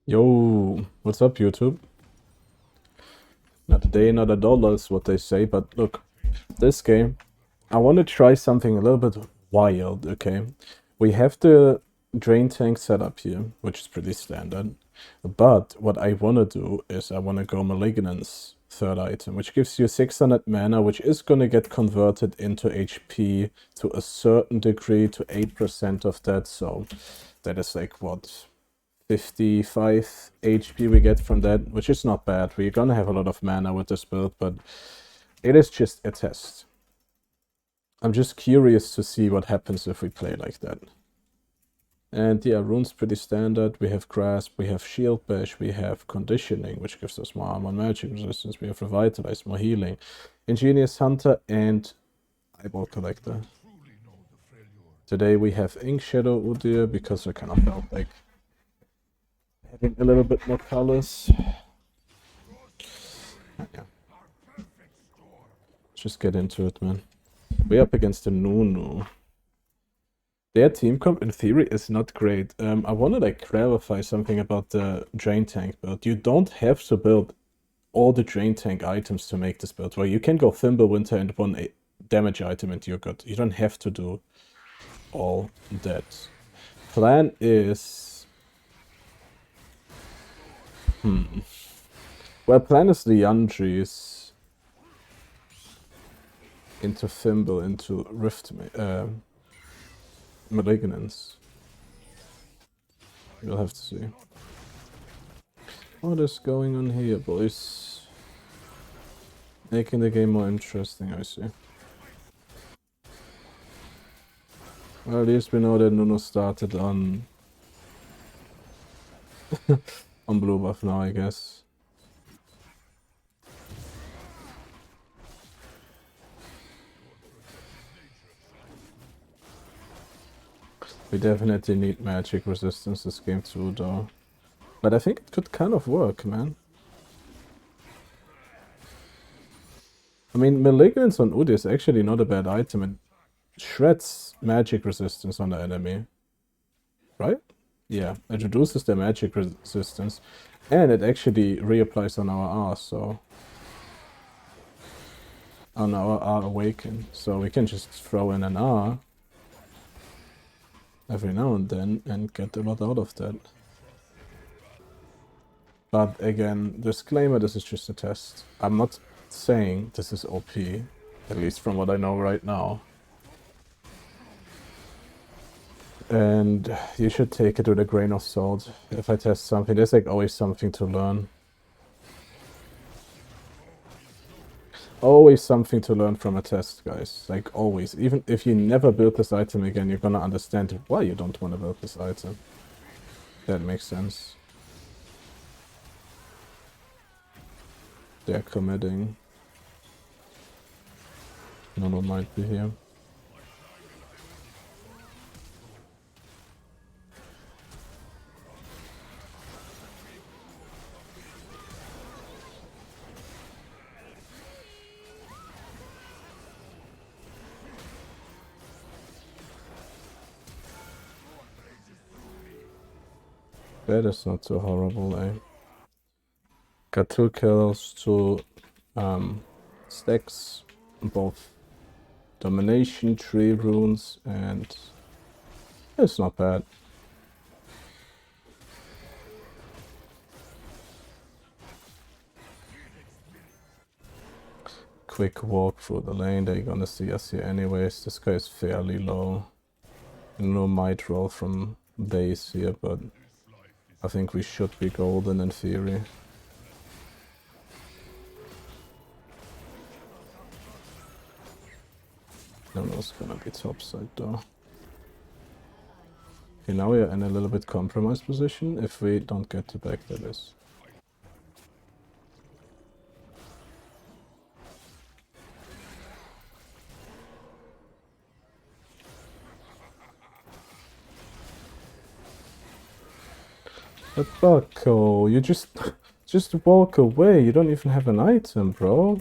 Yo, what's up, YouTube? Not a day, not a dollar is what they say, but look, this game, I want to try something a little bit wild, okay? We have the drain tank set up here, which is pretty standard, but what I want to do is I want to go Malignance third item, which gives you 600 mana, which is going to get converted into HP to a certain degree, to 8% of that, so that is like, what, 55 HP we get from that, which is not bad. We're gonna have a lot of mana with this build, but it is just a test. I'm just curious to see what happens if we play like that. And yeah, rune's pretty standard. We have Grasp, we have Shield Bash, we have Conditioning, which gives us more armor and magic resistance. We have Revitalize, more healing. Ingenious Hunter and Eyeball Collector. Today we have Ink Shadow UDYR because I kind of felt like having a little bit more colors. Yeah. Let's just get into it, man. We're up against the Nunu. Their team comp in theory is not great. I want to like clarify something about the drain tank build. You don't have to build all the drain tank items to make this build. Well, you can go Winter and one damage item and you're good. You don't have to do all that. Plan is... Well, plan is the Yandris into Thimble, into Malignance. We'll have to see. What is going on here, boys? Making the game more interesting, I see. Well, at least we know that Nuno started on on blue buff now, I guess. We definitely need magic resistance this game too, though. But I think it could kind of work, man. I mean, Malignance on UDYR is actually not a bad item. It shreds magic resistance on the enemy. Right? Yeah, it reduces their magic resistance. And it actually reapplies on our R, so... on our R Awaken. So we can just throw in an R every now and then and get a lot out of that. But again, disclaimer, this is just a test. I'm not saying this is OP, at least from what I know right now. And you should take it with a grain of salt. If I test something, there's like always something to learn. Always something to learn from a test, guys. Like always. Even if you never build this item again, you're gonna understand why you don't want to build this item. That makes sense. They're committing. Nono might be here. That is not so horrible, eh? Got 2 kills, 2 stacks, both domination, 3 runes, and it's not bad. Quick walk through the lane, they're gonna see us here anyways. This guy is fairly low. No might roll from base here, but I think we should be golden in theory. No, it's gonna be topside though. Okay, now we are in a little bit compromised position if we don't get to back, that is. But Bucko, you just walk away. You don't even have an item, bro.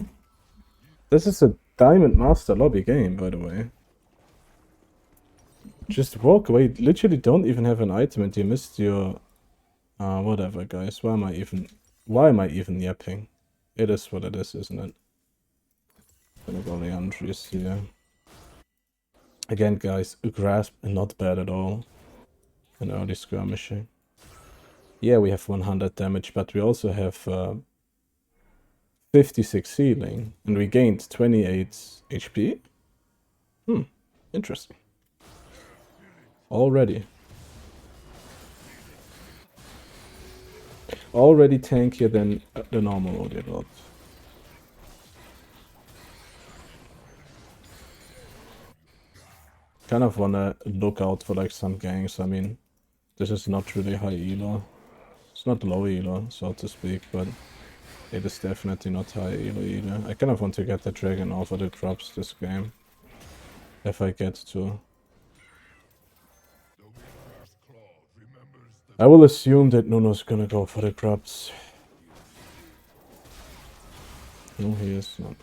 This is a Diamond Master lobby game, by the way. Just walk away. You literally don't even have an item and you missed your Whatever, guys. Why am I even yapping? It is what it is, isn't it? Gonna go Leandrius here. Again, guys, grasp not bad at all. An early skirmishing. Yeah, we have 100 damage, but we also have 56 healing, and we gained 28 HP. Interesting. Already tankier than the normal UDYR. Kind of wanna look out for like some ganks. I mean, this is not really high elo. It's not low elo, so to speak, but it is definitely not high elo either. I kind of want to get the dragon over the drops this game. If I get to. I will assume that Nuno's gonna go for the drops. No, he is not.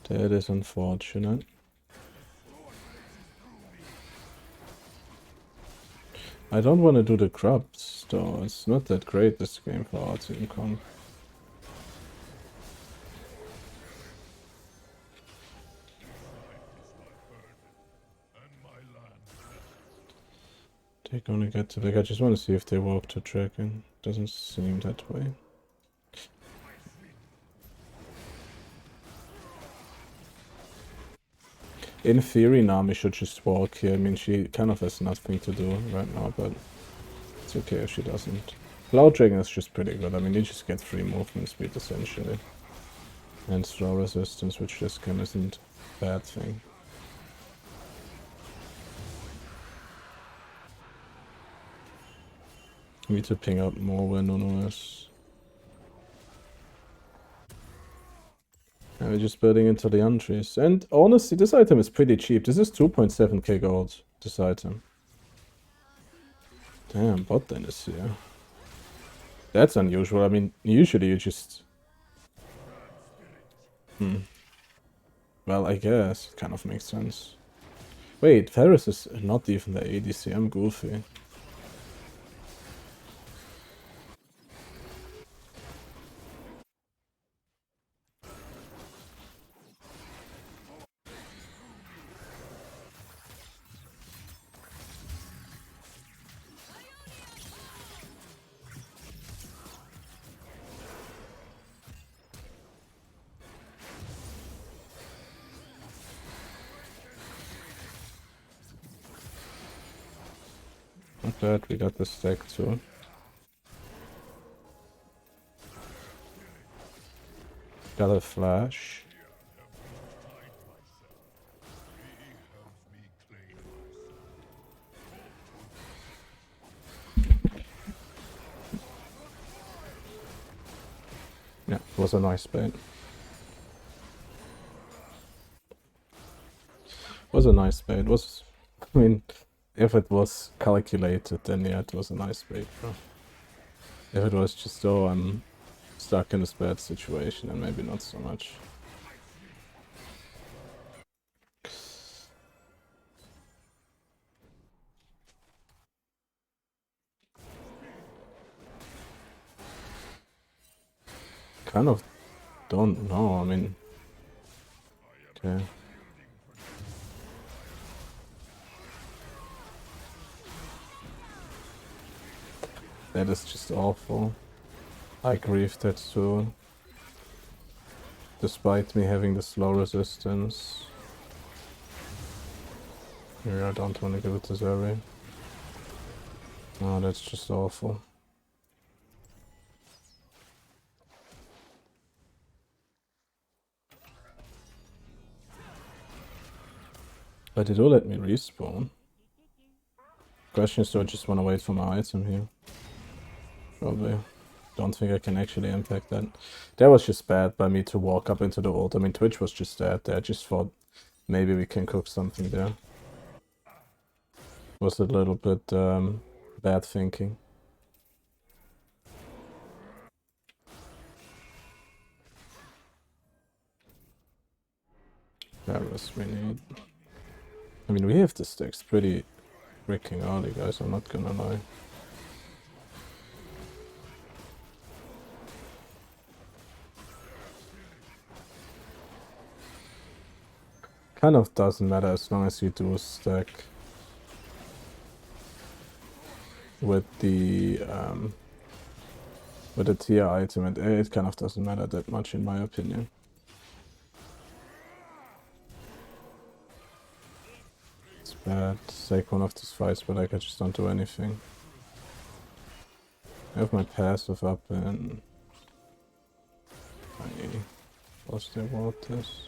That is unfortunate. I don't want to do the crops, though. It's not that great this game for our team comp. They're gonna get to big. I just want to see if they walk to dragon. Doesn't seem that way. In theory, Nami should just walk here. I mean, she kind of has nothing to do right now, but it's okay if she doesn't. Cloud Dragon is just pretty good. I mean, you just get free movement speed, essentially. And slow resistance, which this game isn't a bad thing. Need to ping out more where Nuno is. And we're just building into the entries. And honestly, this item is pretty cheap. This is 2.7k gold, this item. Damn, bot lane is here. That's unusual. I mean, usually you just... Well, I guess. It kind of makes sense. Wait, Ferris is not even the ADC. I'm goofy. Not bad, we got the stack too. Got a flash. Yeah, it was a nice bait. Was a nice bait. Was, I mean, if it was calculated, then yeah, it was a nice bait, bro. If it was just, oh, I'm stuck in this bad situation, and maybe not so much. Kind of don't know, I mean... Okay. That is just awful. I grieved that too. Despite me having the slow resistance. Yeah, I don't want to give it to Zeri. Oh, that's just awful. But it will let me respawn. Question is, do I just want to wait for my item here? Probably. Don't think I can actually impact that. That was just bad by me to walk up into the ult. I mean, Twitch was just dead there. I just thought maybe we can cook something there. Was a little bit bad thinking. Paris we need. I mean, we have the stacks pretty freaking early, guys, I'm not gonna lie. Kind of doesn't matter as long as you do a stack with the tier item, and it kind of doesn't matter that much in my opinion. It's bad to take one of these fights, but like I just don't do anything. I have my passive up and I lost their waters.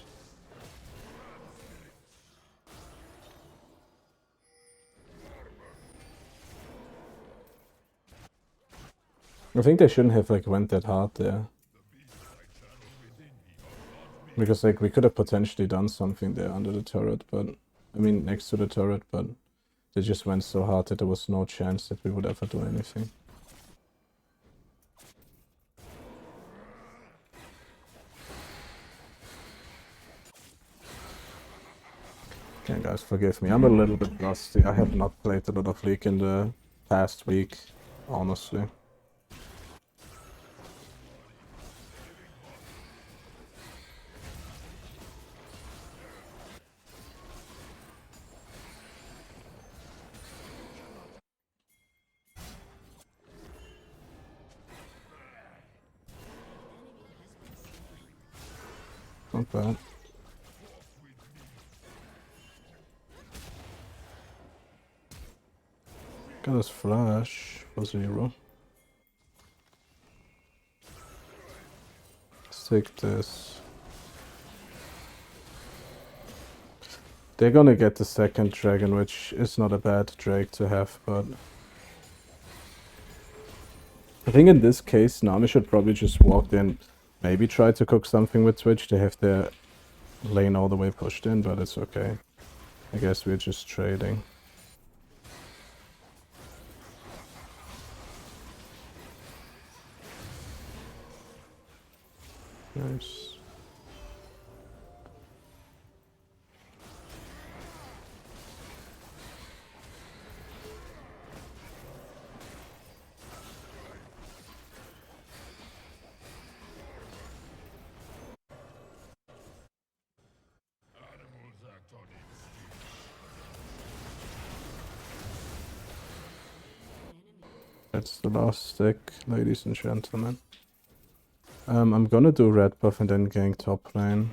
I think they shouldn't have like went that hard there. Because like we could have potentially done something there under the turret, but I mean next to the turret, but they just went so hard that there was no chance that we would ever do anything. Okay guys, forgive me, I'm a little bit rusty. I have not played a lot of League in the past week, honestly. Not bad. Got his flash for 0. Let's take this. They're gonna get the second dragon, which is not a bad drake to have, but I think in this case, Nami should probably just walk in, maybe try to cook something with Twitch. They have their lane all the way pushed in, but it's okay. I guess we're just trading. Nice. That's the last stick, ladies and gentlemen. I'm gonna do red buff and then gank top lane.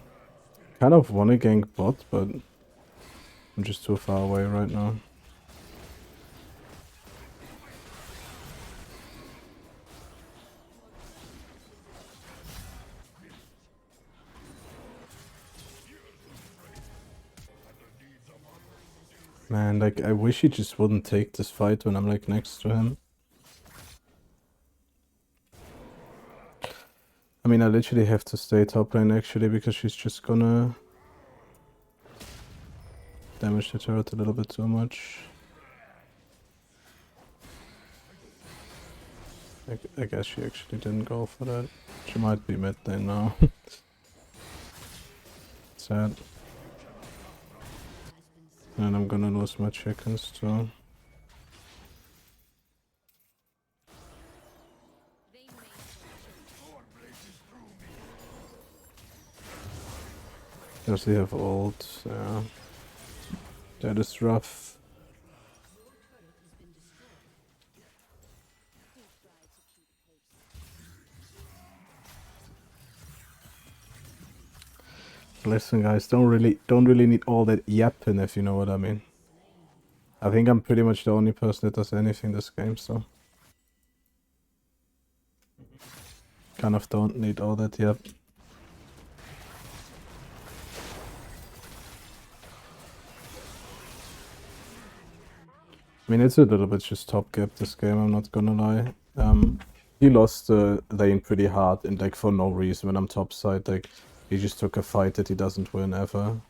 Kind of wanna gank bot, but I'm just too far away right now. Man, like, I wish he just wouldn't take this fight when I'm, like, next to him. I mean, I literally have to stay top lane, actually, because she's just gonna damage the turret a little bit too much. I guess she actually didn't go for that. She might be mid lane now. Sad. And I'm gonna lose my chickens too. Does he have ult? Yeah. That is rough. Listen guys, don't really need all that yapping, if you know what I mean. I think I'm pretty much the only person that does anything this game, so kind of don't need all that yap. I mean, it's a little bit just top gap this game, I'm not gonna lie. He lost the lane pretty hard and like for no reason when I'm top side, like he just took a fight that he doesn't win ever.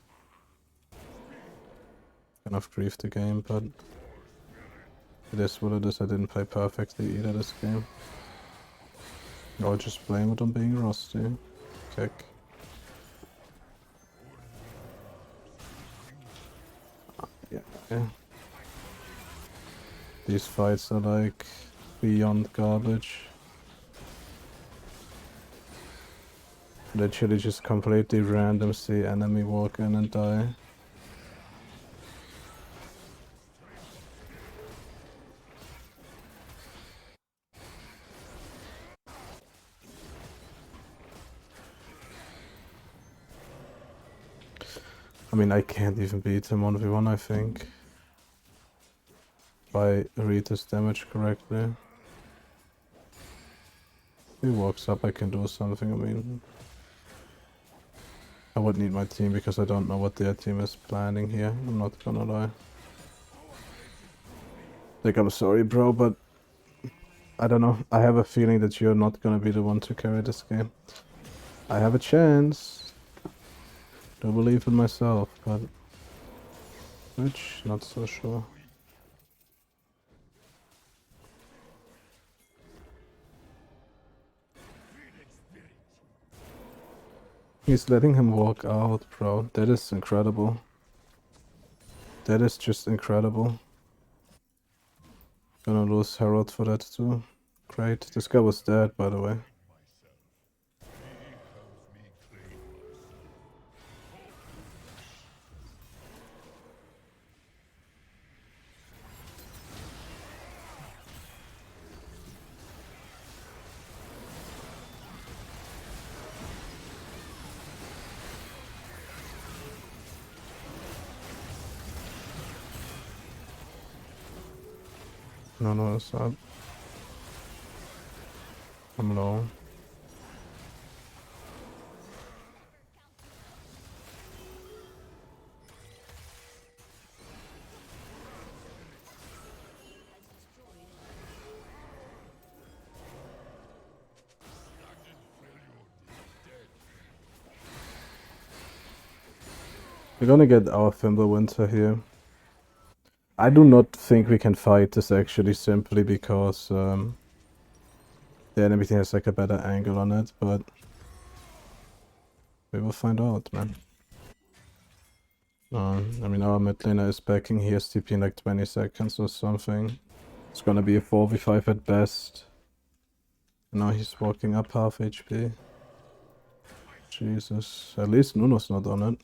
Kind of grieved the game, but it is what it is. I didn't play perfectly either this game. I'll just blame it on being rusty. Kick. Yeah. These fights are like beyond garbage. Literally just completely random see enemy walk in and die. I mean, I can't even beat him 1v1, I think. If I read his damage correctly. If he walks up, I can do something. I mean, I would need my team because I don't know what their team is planning here. I'm not gonna lie. Like, I'm sorry, bro, but I don't know. I have a feeling that you're not gonna be the one to carry this game. I have a chance. Do believe in myself, but which not so sure. He's letting him walk out, bro. That is incredible. That is just incredible. Gonna lose Herald for that too. Great. This guy was dead, by the way. No, it's not. I'm low. We're gonna get our Fimbulwinter here. I do not think we can fight this actually simply because the enemy team has like a better angle on it, but we will find out, man. I mean, our mid laner is backing here, TP in like 20 seconds or something. It's gonna be a 4v5 at best. Now he's walking up half HP. Jesus, at least Nuno's not on it.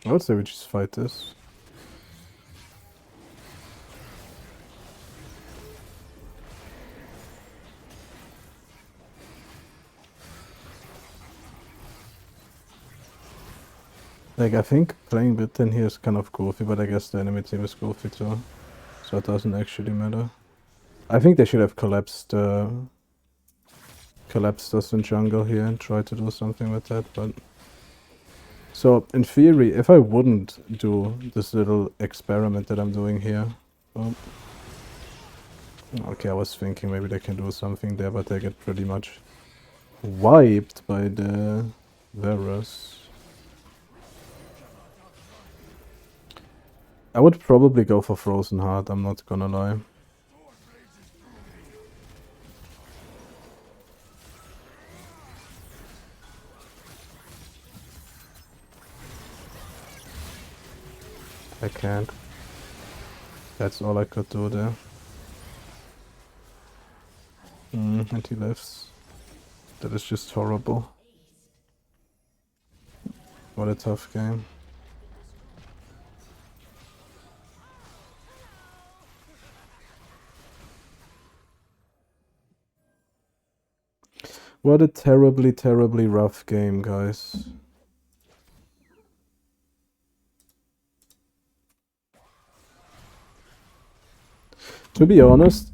I would say we just fight this. Like, I think playing mid lane here is kind of goofy, but I guess the enemy team is goofy too. So it doesn't actually matter. I think they should have collapsed us in jungle here and try to do something with that, but... So, in theory, if I wouldn't do this little experiment that I'm doing here... Well, okay, I was thinking maybe they can do something there, but they get pretty much wiped by the Varus. I would probably go for Frozen Heart, I'm not gonna lie. I can't. That's all I could do there. And he lives. That is just horrible. What a tough game. What a terribly, terribly rough game, guys. To be honest,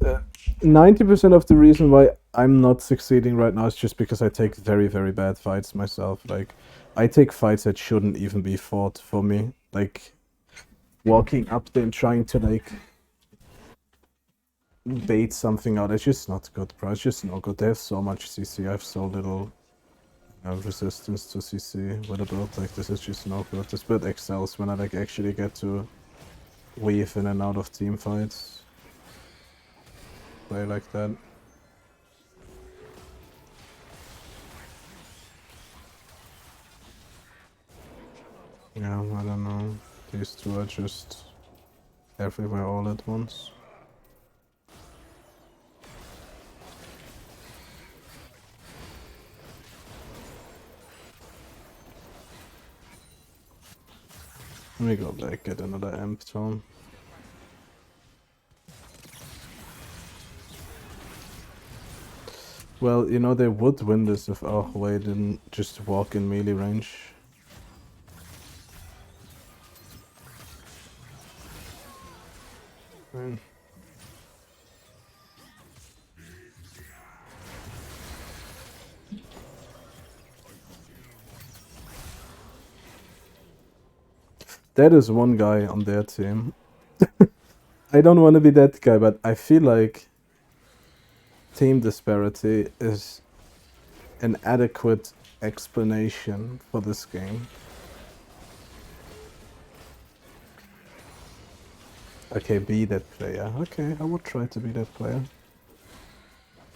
90% of the reason why I'm not succeeding right now is just because I take very, very bad fights myself. Like, I take fights that shouldn't even be fought for me. Like, walking up there and trying to, like, bait something out. It's just not good, bro. It's just not good. They have so much CC. I have so little resistance to CC with a build like this. Is just no good. This build excels when I, like, actually get to weave in and out of team fights. Play like that. two are just everywhere all at once. Let me go back, get another amp tone. Well, you know, they would win this if Wei didn't just walk in melee range. Man. That is one guy on their team. I don't want to be that guy, but I feel like team disparity is an adequate explanation for this game. Okay, be that player. Okay, I would try to be that player.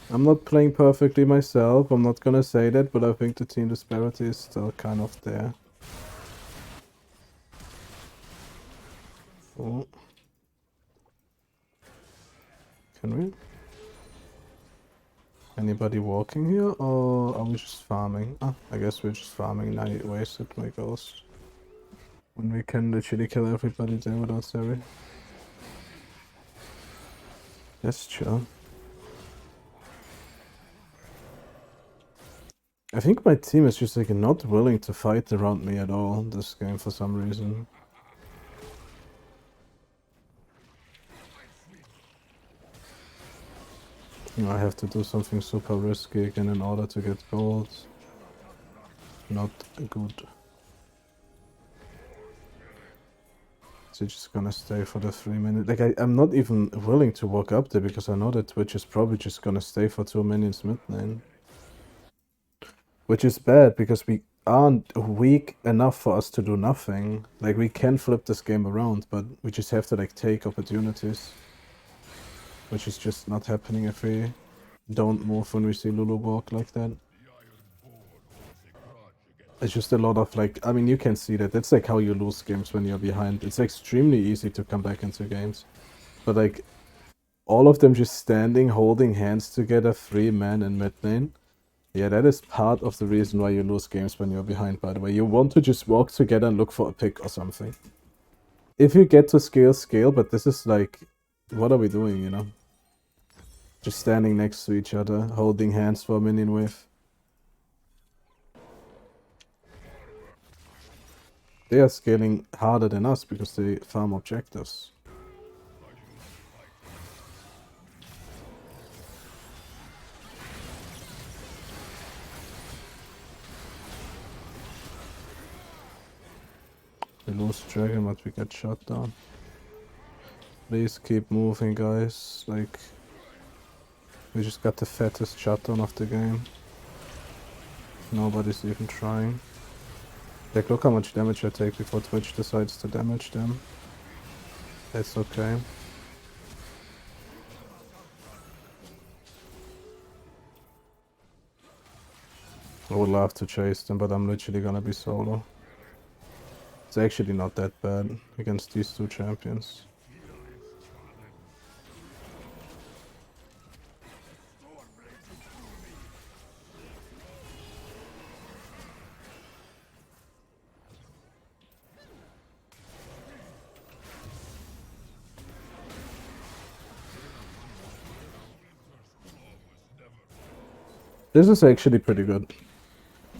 I'm not playing perfectly myself, I'm not gonna say that, but I think the team disparity is still kind of there. Oh. Can we? Anybody walking here, or are we just farming? Ah, I guess we're just farming. Now you wasted my ghost. When we can literally kill everybody there without Seri. That's chill. I think my team is just like not willing to fight around me at all this game for some reason. You know, I have to do something super risky again in order to get gold. Not good. So just gonna stay for the 3 minutes. Like I'm not even willing to walk up there because I know that Twitch is probably just gonna stay for 2 minutes mid lane. Which is bad because we aren't weak enough for us to do nothing. Like we can flip this game around, but we just have to like take opportunities. Which is just not happening if we don't move when we see Lulu walk like that. It's just a lot of like, I mean, you can see that. That's like how you lose games when you're behind. It's extremely easy to come back into games. But like, all of them just standing, holding hands together, 3 men in mid lane. Yeah, that is part of the reason why you lose games when you're behind, by the way. You want to just walk together and look for a pick or something. If you get to scale, scale, but this is like, what are we doing, you know? Just standing next to each other, holding hands for a minion wave. They are scaling harder than us because they farm objectives. We lose dragon, but we get shot down. Please keep moving, guys. Like, we just got the fattest shutdown of the game. Nobody's even trying. Like, look how much damage I take before Twitch decides to damage them. That's okay. I would love to chase them, but I'm literally gonna be solo. It's actually not that bad against these two champions. This is actually pretty good.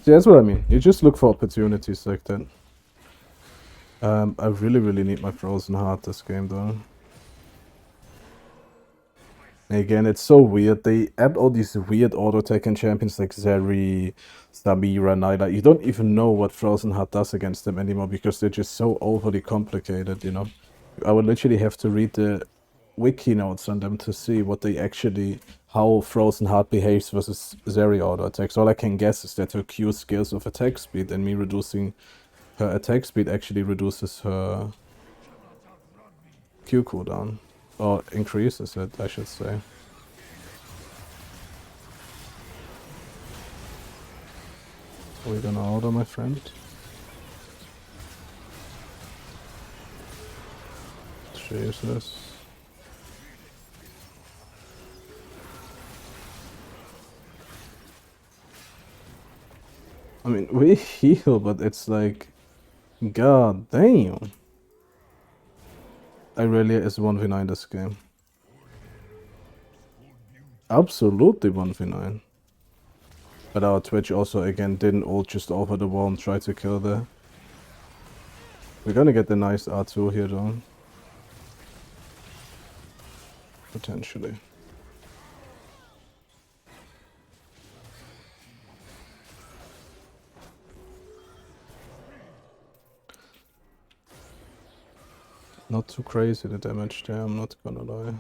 See, that's what I mean. You just look for opportunities like that. I really need my Frozen Heart this game, though. Again, it's so weird. They add all these weird auto-attacking champions like Zeri, Samira, Nyla. You don't even know what Frozen Heart does against them anymore because they're just so overly complicated, you know? I would literally have to read the wiki notes on them to see what they actually, how Frozen Heart behaves versus Zeri auto attacks. All I can guess is that her Q scales with attack speed, and me reducing her attack speed actually reduces her Q cooldown. Or increases it, I should say. Are we gonna auto, my friend? Jesus. I mean, we heal, but it's like, god damn. Irelia is 1v9 this game. Absolutely 1v9. But our Twitch also again didn't ult just over the wall and try to kill there. We're gonna get the nice R2 here though. Potentially. Not too crazy the damage there, I'm not gonna lie.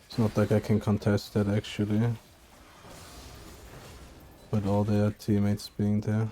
It's not like I can contest that actually. With all their teammates being there.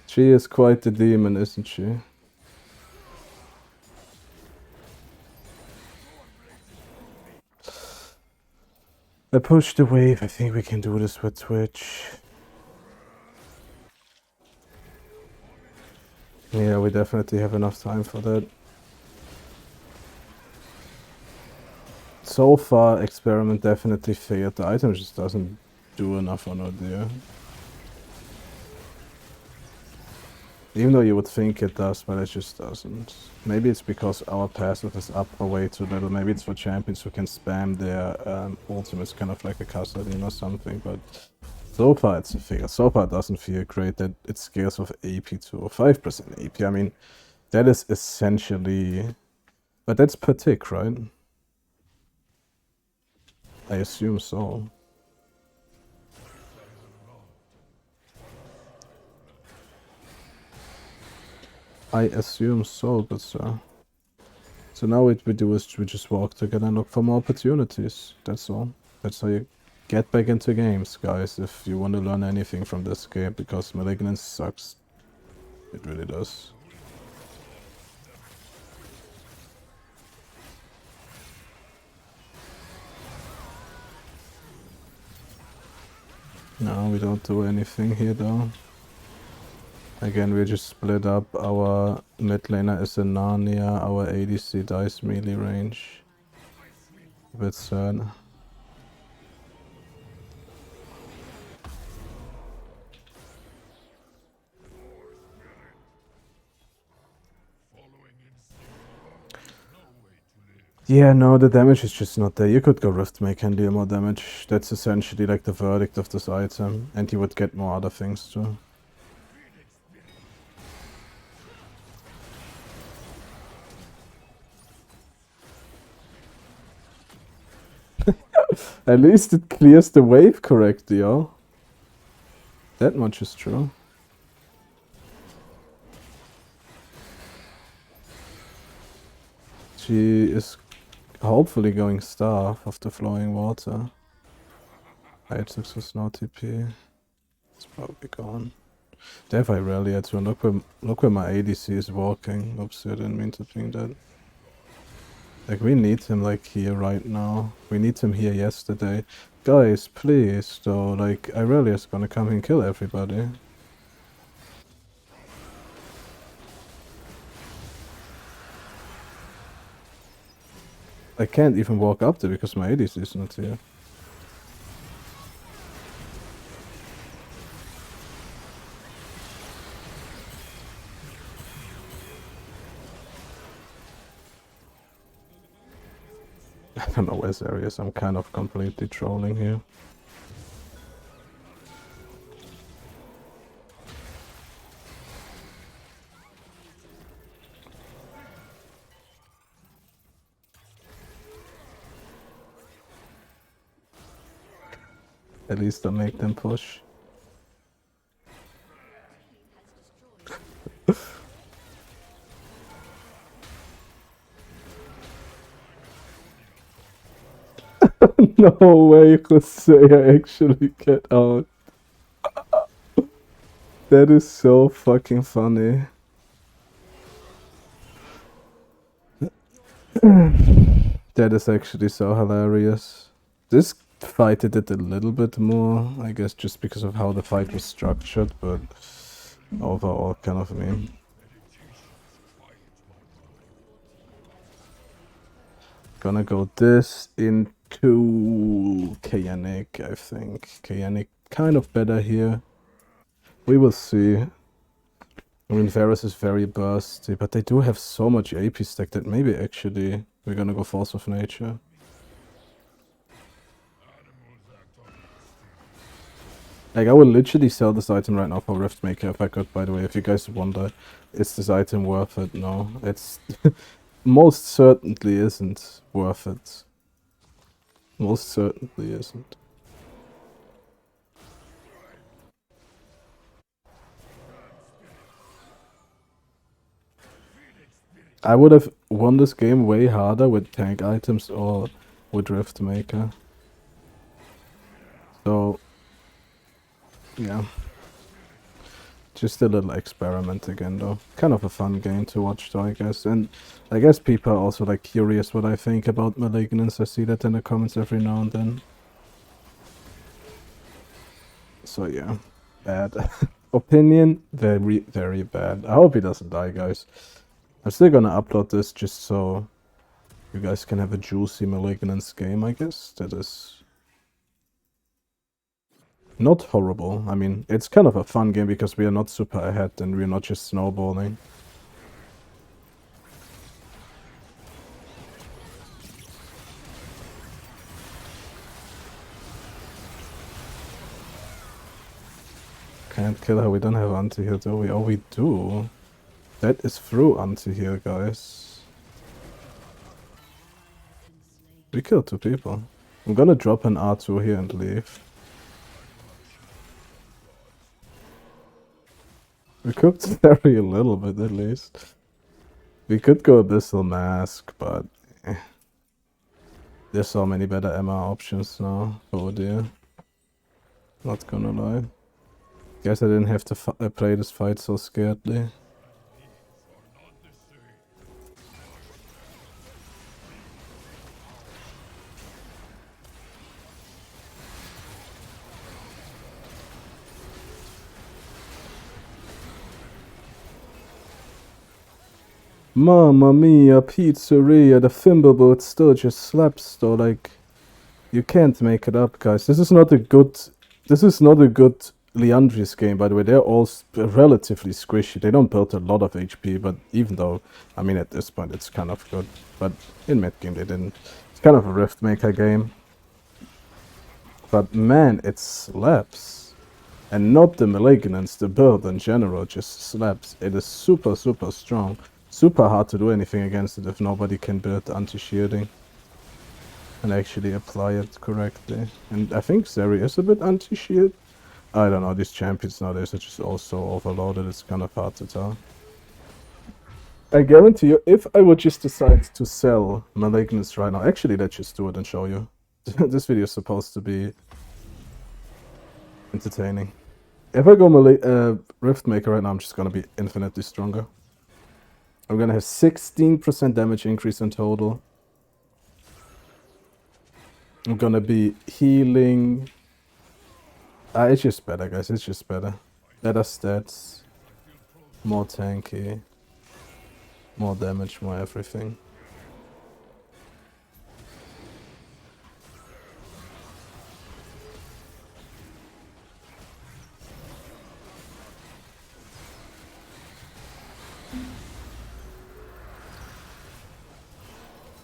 She is quite the demon, isn't she? I pushed the wave, I think we can do this with Twitch. Yeah, we definitely have enough time for that. So far, experiment definitely failed. The item just doesn't do enough on her there. Even though you would think it does, but it just doesn't. Maybe it's because our passive is up way too little. Maybe it's for champions who can spam their ultimates, kind of like a Kassadin or something, but so far it's a fail. So far it doesn't feel great that it scales with AP to 5% AP. I mean, that is essentially... But that's per tick, right? I assume so. I assume so, good sir. So now what we do is we just walk together and look for more opportunities. That's all. That's how you get back into games, guys, if you want to learn anything from this game, because Malignance sucks. It really does. No, we don't do anything here though. Again, we just split up. Our mid laner is in Narnia, our ADC dies melee range. A bit sad. Yeah, no, the damage is just not there. You could go Riftmaker and deal more damage. That's essentially like the verdict of this item. And you would get more other things too. At least it clears the wave correctly, yo. That much is true. She is hopefully going Staff of the Flowing Water. I success no TP. It's probably gone. They have Irelia too. Look where my ADC is walking. Oops, I didn't mean to ping that. Like, we need him, like, here right now. We need him here yesterday. Guys, please, though, like, Irelia is gonna come and kill everybody. I can't even walk up there because my ADC is not here. I don't know where's Aries. I'm kind of completely trolling here. At least don't make them push. No way, Jose, I actually get out. That is so fucking funny. That is actually so hilarious. This fight did it a little bit more, I guess, just because of how the fight was structured, but overall kind of meme. Gonna go this into Kayanik, I think. Kayanik kind of better here. We will see. I mean, Varus is very bursty, but they do have so much AP stack that maybe actually we're gonna go Force of Nature. Like, I would literally sell this item right now for Riftmaker if I could, by the way. If you guys wonder, is this item worth it? No, it's most certainly isn't worth it. Most certainly isn't. I would have won this game way harder with tank items or with Riftmaker. So, yeah. Just a little experiment again, though. Kind of a fun game to watch, though, I guess. And I guess people are also, like, curious what I think about Malignance. I see that in the comments every now and then. So, yeah. Bad. Opinion, very, very bad. I hope he doesn't die, guys. I'm still gonna upload this just so you guys can have a juicy Malignance game, I guess. That is not horrible. I mean, it's kind of a fun game because we are not super ahead and we're not just snowballing. Can't kill her, we don't have anti-heal, do we? Oh, we do. That is through anti-heal, guys. We killed 2 people. I'm gonna drop an R2 here and leave. We could carry a little bit at least. We could go Abyssal Mask, but there's so many better MR options now. Oh dear. Not gonna lie. Guess I didn't have to play this fight so scaredly. Mamma mia, pizzeria, the Thimbleboot still just slaps though, like, you can't make it up, guys. This is not a good Liandry's game, by the way. They're all relatively squishy. They don't build a lot of HP, but even though, I mean, at this point it's kind of good. But in mid-game they didn't. It's kind of a Riftmaker game. But man, it slaps. And not the Malignance, the build in general just slaps. It is super, super strong. Super hard to do anything against it if nobody can build anti-shielding and actually apply it correctly. And I think Zeri is a bit anti-shield. I don't know, these champions nowadays are just all so overloaded, it's kind of hard to tell. I guarantee you, if I would just decide to sell Malignance right now, actually let's just do it and show you. This video is supposed to be entertaining. If I go Riftmaker right now, I'm just gonna be infinitely stronger. I'm gonna have 16% damage increase in total. I'm gonna be healing. It's just better, guys. It's just better. Better stats. More tanky. More damage, more everything.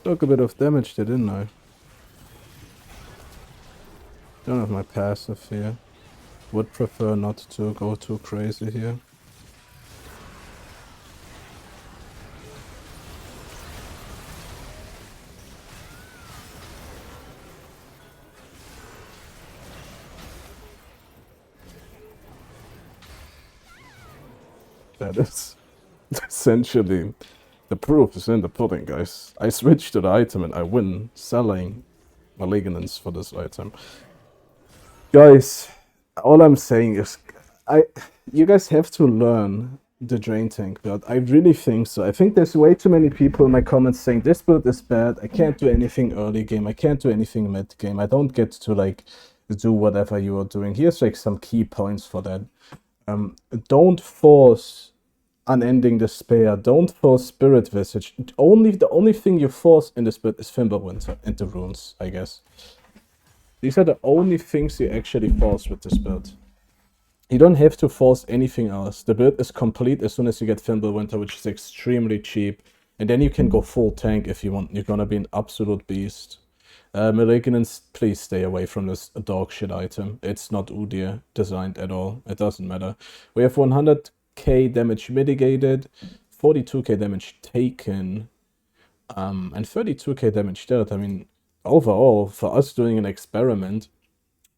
Took a bit of damage there, didn't I? Don't have my passive here. Would prefer not to go too crazy here. That is essentially the proof is in the pudding, guys. I switch to the item and I win selling Malignance for this item. Guys, all I'm saying is you guys have to learn the drain tank build. I really think so. I think there's way too many people in my comments saying this build is bad. I can't do anything early game. I can't do anything mid game. I don't get to like do whatever you are doing. Here's like some key points for that. Don't force Unending Despair. Don't force Spirit Visage. The only thing you force in this build is Fimbulwinter and the runes, I guess. These are the only things you actually force with this build. You don't have to force anything else. The build is complete as soon as you get Fimbulwinter, which is extremely cheap. And then you can go full tank if you want. You're gonna be an absolute beast. Malignance, please stay away from this dog shit item. It's not UDYR designed at all. It doesn't matter. We have 100k damage mitigated, 42k damage taken, and 32k damage dealt. I mean, overall, for us doing an experiment,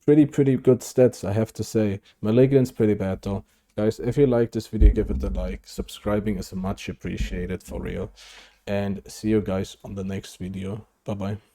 pretty good stats, I have to say. Malignance pretty bad though. Guys, if you like this video, give it a like. Subscribing is much appreciated, for real. And see you guys on the next video. Bye bye.